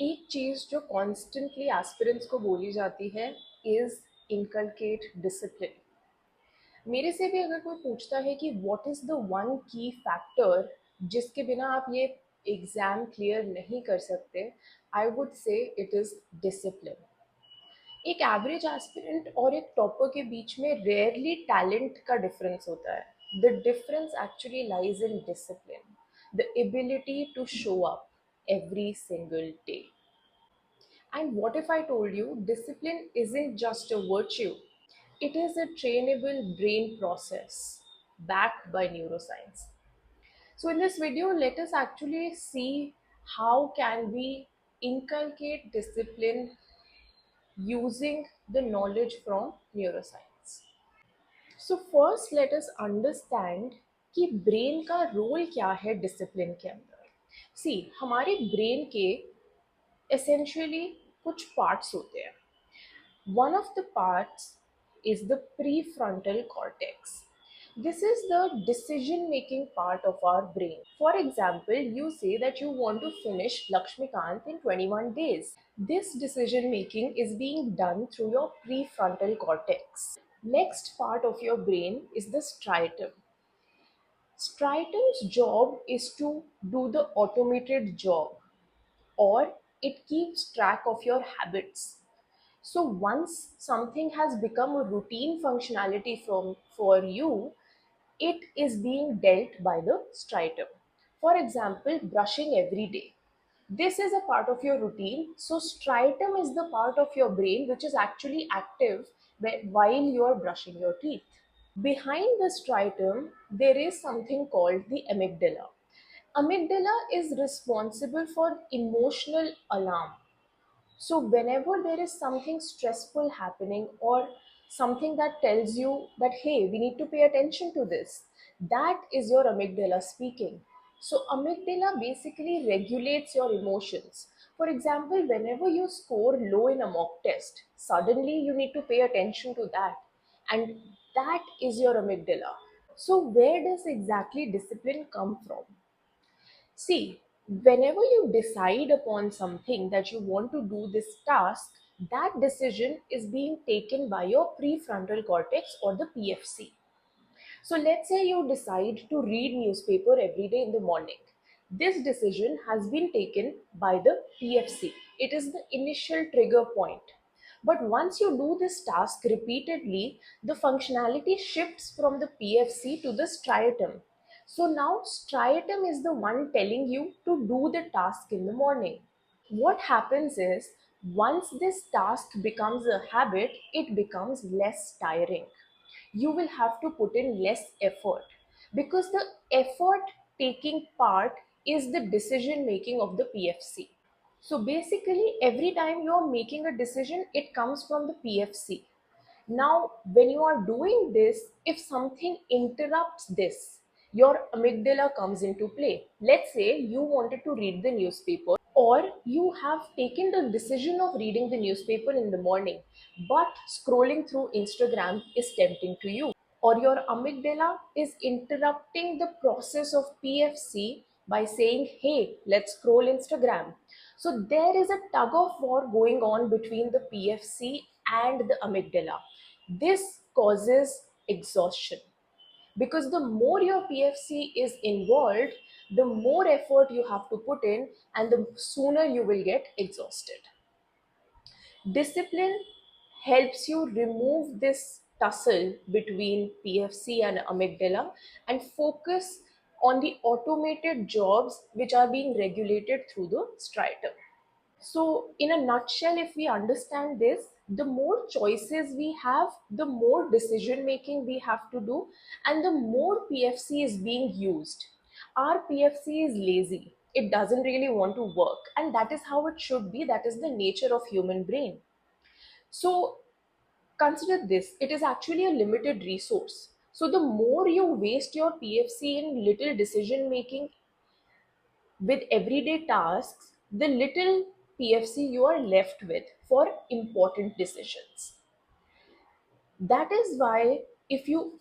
एक चीज जो कॉन्स्टेंटली एस्पिरेंट्स को बोली जाती है इज इनकलकेट डिसिप्लिन। मेरे से भी अगर कोई पूछता है कि व्हाट इज द वन की फैक्टर जिसके बिना आप ये एग्जाम क्लियर नहीं कर सकते, I would say it is discipline. एक एवरेज एस्पिरेंट और एक टॉपर के बीच में रेयरली टैलेंट का डिफरेंस होता है। The difference actually lies in discipline, the ability to show up every single day. And what if I told you discipline isn't just a virtue? It is a trainable brain process backed by neuroscience. So in this video, let us actually see how can we inculcate discipline using the knowledge from neuroscience. So first let us understand कि brain का role क्या है discipline के अंदर। सी हमारे brain के essentially कुछ parts होते हैं। One of the parts is the prefrontal cortex. This is the decision making part of our brain. For example, you say that you want to finish Lakshmikant in 21 days. This decision making is being done through your prefrontal cortex. Next part of your brain is the striatum. Striatum's job is to do the automated job, or it keeps track of your habits. So once something has become a routine functionality for you, it is being dealt by the striatum. For example, brushing every day. This is a part of your routine. So striatum is the part of your brain which is actually active while you are brushing your teeth. Behind the striatum, there is something called the amygdala. Amygdala is responsible for emotional alarm. So, whenever there is something stressful happening or something that tells you that, hey, we need to pay attention to this, that is your amygdala speaking. So, amygdala basically regulates your emotions. For example, whenever you score low in a mock test, suddenly you need to pay attention to that, and that is your amygdala. So, where does exactly discipline come from? See, whenever you decide upon something that you want to do this task, that decision is being taken by your prefrontal cortex or the PFC. So let's say you decide to read newspaper every day in the morning. This decision has been taken by the PFC. It is the initial trigger point. But once you do this task repeatedly, the functionality shifts from the PFC to the striatum. So now striatum is the one telling you to do the task in the morning. What happens is once this task becomes a habit, it becomes less tiring. You will have to put in less effort because the effort taking part is the decision making of the PFC. So basically, every time you are making a decision, it comes from the PFC. Now, when you are doing this, if something interrupts this, your amygdala comes into play. Let's say you wanted to read the newspaper, or you have taken the decision of reading the newspaper in the morning, but scrolling through Instagram is tempting to you, or your amygdala is interrupting the process of PFC by saying, hey, let's scroll Instagram. So there is a tug of war going on between the PFC and the amygdala. This causes exhaustion because the more your PFC is involved, the more effort you have to put in, and the sooner you will get exhausted. Discipline helps you remove this tussle between PFC and amygdala and focus on the automated jobs which are being regulated through the striatum. So, in a nutshell, if we understand this, the more choices we have, the more decision making we have to do, and the more PFC is being used. Our PFC is lazy. It doesn't really want to work, and that is how it should be. That is the nature of human brain. So consider this, it is actually a limited resource. So the more you waste your PFC in little decision making with everyday tasks, the little PFC you are left with for important decisions. That is why if you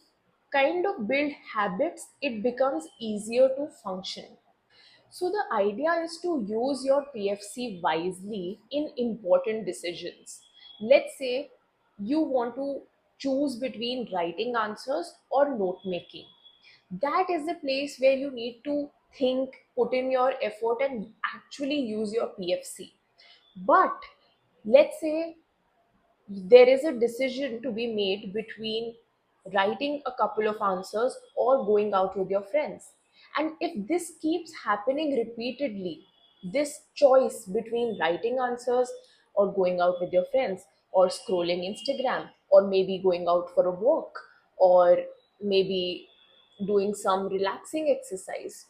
kind of build habits, it becomes easier to function. So the idea is to use your PFC wisely in important decisions. Let's say you want to choose between writing answers or note making. That is the place where you need to think, put in your effort, and actually use your PFC. But let's say there is a decision to be made between writing a couple of answers or going out with your friends. And if this keeps happening repeatedly, this choice between writing answers or going out with your friends or scrolling Instagram or maybe going out for a walk or maybe doing some relaxing exercise,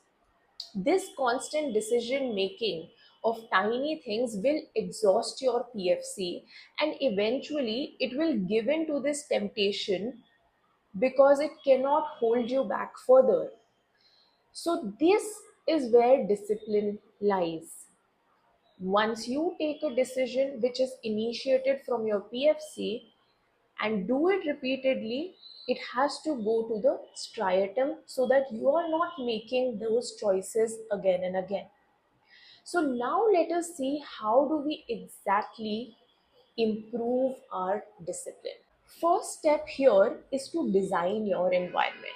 this constant decision making of tiny things will exhaust your PFC, and eventually it will give in to this temptation because it cannot hold you back further. So, this is where discipline lies. Once you take a decision which is initiated from your PFC and do it repeatedly, it has to go to the striatum so that you are not making those choices again and again. So now let us see how do we exactly improve our discipline. First step here is to design your environment.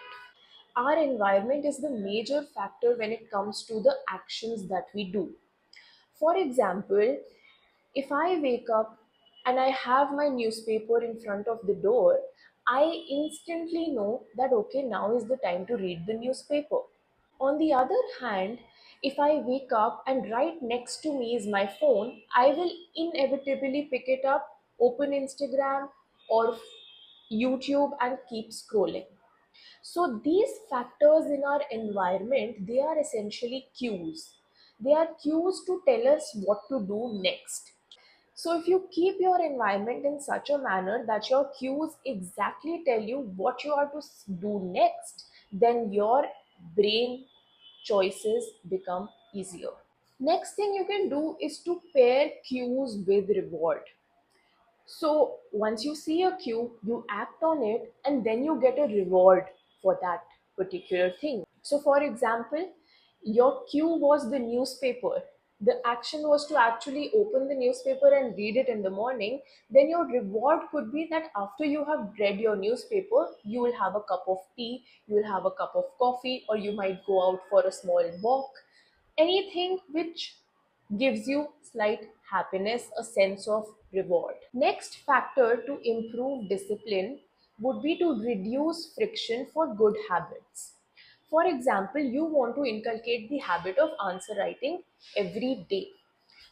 Our environment is the major factor when it comes to the actions that we do. For example, if I wake up and I have my newspaper in front of the door, I instantly know that okay, now is the time to read the newspaper. On the other hand, if I wake up and right next to me is my phone, I will inevitably pick it up, open Instagram or YouTube and keep scrolling. So these factors in our environment, they are essentially cues. They are cues to tell us what to do next. So if you keep your environment in such a manner that your cues exactly tell you what you are to do next, then your brain choices become easier. Next thing you can do is to pair cues with reward. So once you see a cue, you act on it and then you get a reward for that particular thing. So, for example, your cue was the newspaper. The action was to actually open the newspaper and read it in the morning. Then, your reward could be that after you have read your newspaper, you will have a cup of tea, you will have a cup of coffee, or you might go out for a small walk. Anything which gives you slight happiness, a sense of reward. Next factor to improve discipline would be to reduce friction for good habits. For example, you want to inculcate the habit of answer writing every day.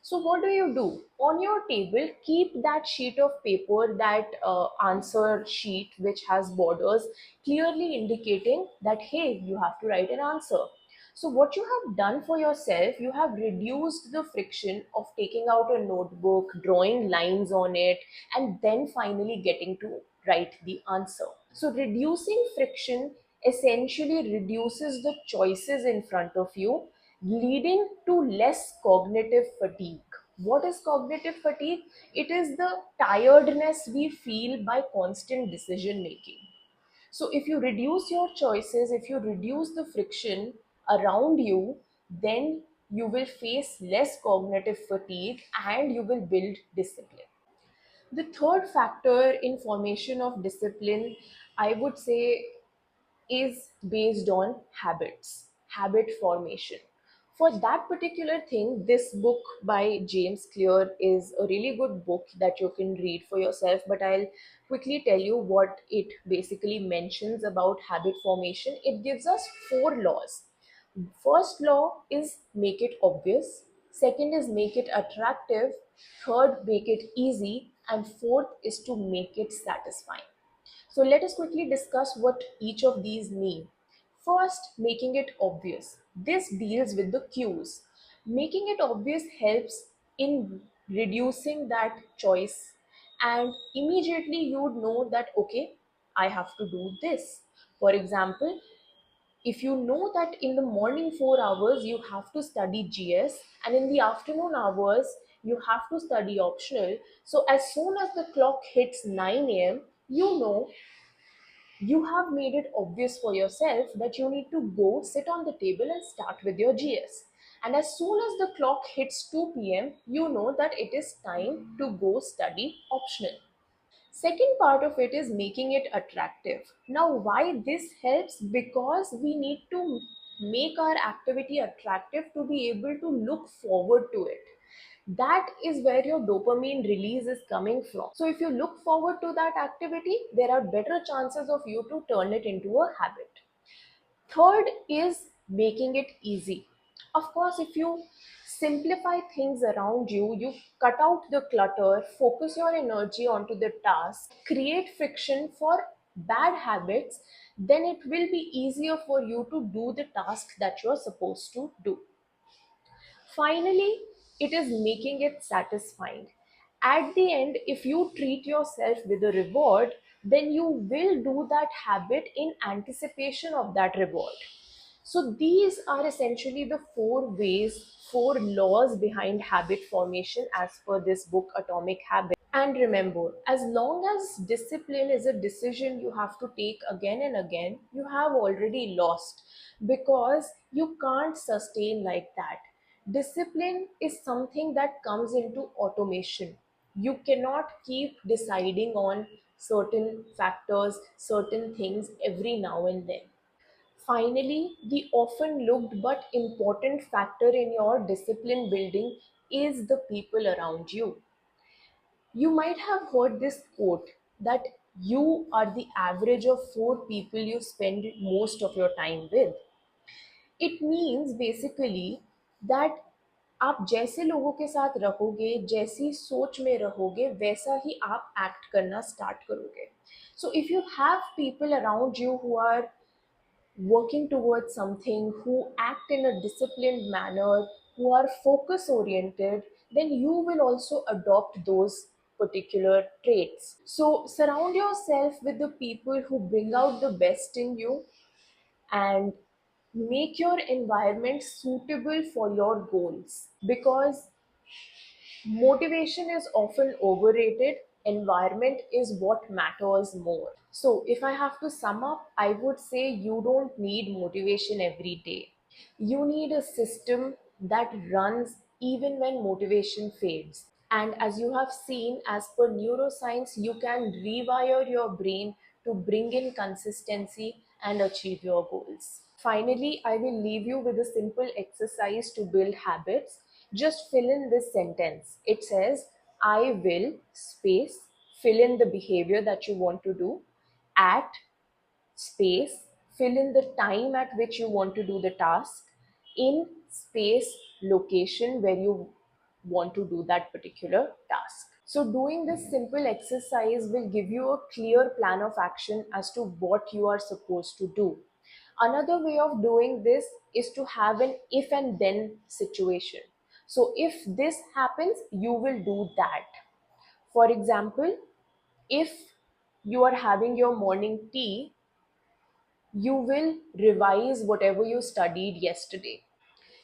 So, what do you do? On your table, keep that sheet of paper, that answer sheet which has borders, clearly indicating that hey, you have to write an answer. So, what you have done for yourself, you have reduced the friction of taking out a notebook, drawing lines on it, and then finally getting to write the answer. So, reducing friction essentially reduces the choices in front of you, leading to less cognitive fatigue. What is cognitive fatigue? It is the tiredness we feel by constant decision making. So, if you reduce your choices, if you reduce the friction around you, then you will face less cognitive fatigue and you will build discipline. The third factor in formation of discipline, I would say, is based on habits, habit formation. For that particular thing, this book by James Clear is a really good book that you can read for yourself. But I'll quickly tell you what it basically mentions about habit formation. It gives us four laws. First law is make it obvious, second is make it attractive, third, make it easy, and fourth is to make it satisfying. So let us quickly discuss what each of these mean. First, making it obvious. This deals with the cues. Making it obvious helps in reducing that choice, and immediately you would know that okay, I have to do this. For example, if you know that in the morning 4 hours you have to study GS and in the afternoon hours you have to study optional, so as soon as the clock hits 9 a.m., you know you have made it obvious for yourself that you need to go sit on the table and start with your GS. And as soon as the clock hits 2 p.m., you know that it is time to go study optional. Second part of it is making it attractive. Now, why this helps? Because we need to make our activity attractive to be able to look forward to it. That is where your dopamine release is coming from. So, if you look forward to that activity, there are better chances of you to turn it into a habit. Third is making it easy. Of course, if you simplify things around you, you cut out the clutter, focus your energy onto the task, create friction for bad habits, then it will be easier for you to do the task that you're supposed to do. Finally, it is making it satisfying. At the end, if you treat yourself with a reward, then you will do that habit in anticipation of that reward. So, these are essentially the four ways, four laws behind habit formation as per this book, Atomic Habits. And remember, as long as discipline is a decision you have to take again and again, you have already lost because you can't sustain like that. Discipline is something that comes into automation. You cannot keep deciding on certain factors, certain things every now and then. Finally, the often looked but important factor in your discipline building is the people around you. You might have heard this quote that you are the average of four people you spend most of your time with. It means basically that आप जैसे लोगों के साथ रहोगे, जैसी सोच में रहोगे, वैसा ही आप एक्ट करना स्टार्ट करोगे. So if you have people around you who are working towards something, who act in a disciplined manner, who are focus oriented, then you will also adopt those particular traits. So surround yourself with the people who bring out the best in you and make your environment suitable for your goals, because motivation is often overrated. Environment is what matters more. So, if I have to sum up, I would say you don't need motivation every day. You need a system that runs even when motivation fades. And as you have seen, as per neuroscience, you can rewire your brain to bring in consistency and achieve your goals. Finally, I will leave you with a simple exercise to build habits. Just fill in this sentence. It says, I will space, fill in the behavior that you want to do, at space, fill in the time at which you want to do the task, in space, location where you want to do that particular task. So, doing this simple exercise will give you a clear plan of action as to what you are supposed to do. Another way of doing this is to have an if and then situation. So, if this happens, you will do that. For example, if you are having your morning tea, you will revise whatever you studied yesterday.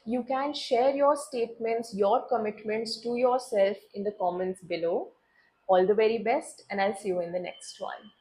You can share your statements, your commitments to yourself in the comments below. All the very best, and I'll see you in the next one.